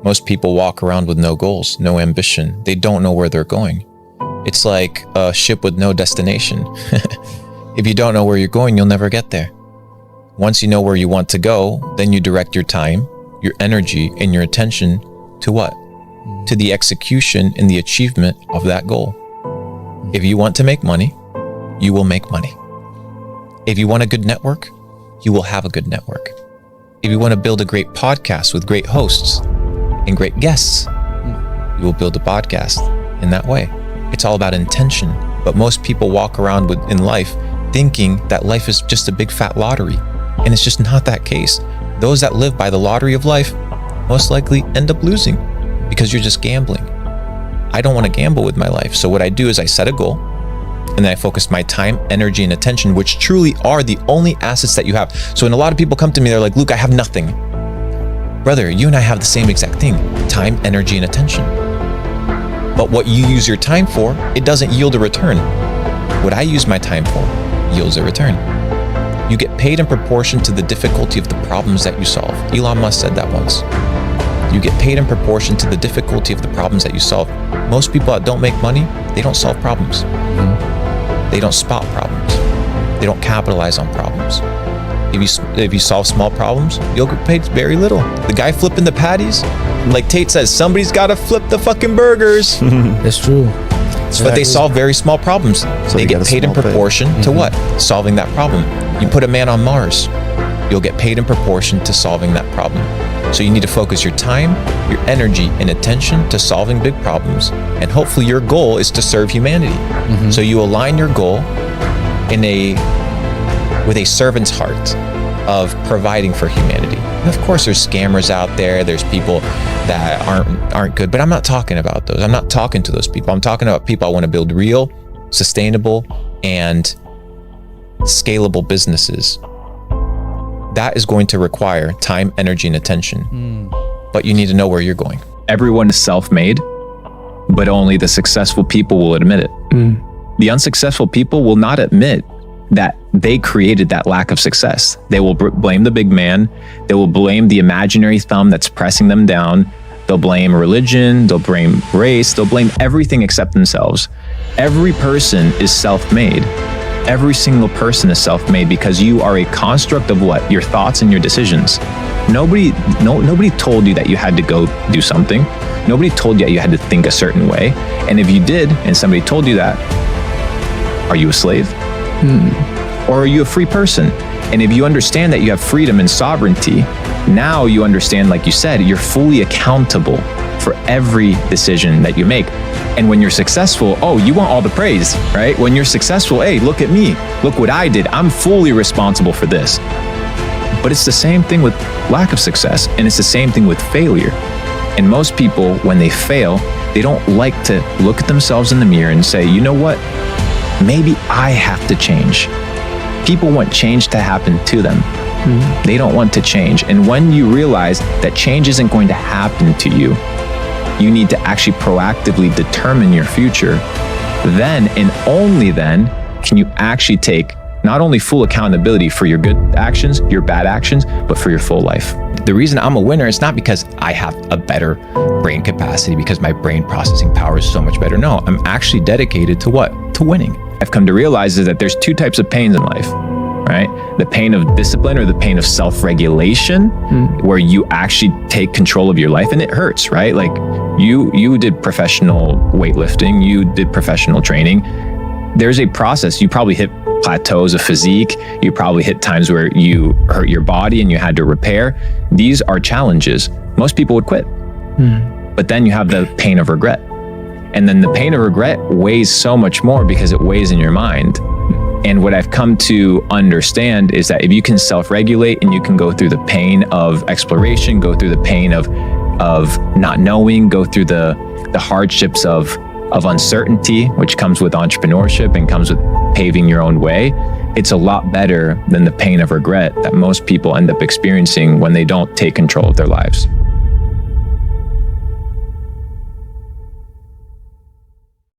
Most people walk around with no goals, no ambition. They don't know where they're going. It's like a ship with no destination. If you don't know where you're going, you'll never get there. Once you know where you want to go, then you direct your time, your energy, and your attention to what? To the execution and the achievement of that goal. If you want to make money, you will make money. If you want a good network, you will have a good network. If you want to build a great podcast with great hosts and great guests, you will build a podcast in that way. It's all about intention. But most people walk around in life thinking that life is just a big fat lottery. And it's just not that case. Those that live by the lottery of life most likely end up losing because you're just gambling. I don't want to gamble with my life. So what I do is I set a goal and then I focus my time, energy, and attention, which truly are the only assets that you have. So when a lot of people come to me, they're like, Luke, I have nothing. Brother, you and I have the same exact thing, time, energy, and attention. But what you use your time for, it doesn't yield a return. What I use my time for yields a return. You get paid in proportion to the difficulty of the problems that you solve. Elon Musk said that once. You get paid in proportion to the difficulty of the problems that you solve. Most people that don't make money, they don't solve problems. They don't spot problems. They don't capitalize on problems. If you solve small problems, you'll get paid very little. The guy flipping the patties, like Tate says, somebody's got to flip the fucking burgers. That's true. But they solve very small problems. So they get paid in proportion to what? Solving that problem. You put a man on Mars, you'll get paid in proportion to solving that problem. So you need to focus your time, your energy, and attention to solving big problems. And hopefully your goal is to serve humanity. So you align your goal with a servant's heart of providing for humanity. And of course, there's scammers out there. There's people that aren't good, but I'm not talking about those. I'm not talking to those people. I'm talking about people I want to build real, sustainable, and scalable businesses. That is going to require time, energy, and attention. But you need to know where you're going. Everyone is self-made, but only the successful people will admit it. The unsuccessful people will not admit that they created that lack of success. They will blame the big man. They will blame the imaginary thumb that's pressing them down. They'll blame religion. They'll blame race. They'll blame everything except themselves. Every person is self-made. Every single person is self-made because you are a construct of what? Your thoughts and your decisions. Nobody told you that you had to go do something. Nobody told you that you had to think a certain way. And if you did, and somebody told you that, are you a slave? Or are you a free person? And if you understand that you have freedom and sovereignty, now you understand, like you said, you're fully accountable for every decision that you make. And when you're successful, oh, you want all the praise, right? When you're successful, hey, look at me. Look what I did. I'm fully responsible for this. But it's the same thing with lack of success, and it's the same thing with failure. And most people, when they fail, they don't like to look at themselves in the mirror and say, you know what? Maybe I have to change. People want change to happen to them. They don't want to change. And when you realize that change isn't going to happen to you, you need to actually proactively determine your future. Then and only then can you actually take not only full accountability for your good actions, your bad actions, but for your full life. The reason I'm a winner is not because I have a better brain capacity, because my brain processing power is so much better. No, I'm actually dedicated to what? To winning. I've come to realize is that there's two types of pains in life, right? The pain of discipline or the pain of self-regulation, where you actually take control of your life, and it hurts, right? Like you did professional weightlifting, you did professional training. There's a process. You probably hit plateaus of physique. You probably hit times where you hurt your body and you had to repair. These are challenges. Most people would quit. But then you have the pain of regret. And then the pain of regret weighs so much more because it weighs in your mind. And what I've come to understand is that if you can self-regulate and you can go through the pain of exploration, go through the pain of not knowing, go through the hardships of uncertainty, which comes with entrepreneurship and comes with paving your own way, it's a lot better than the pain of regret that most people end up experiencing when they don't take control of their lives.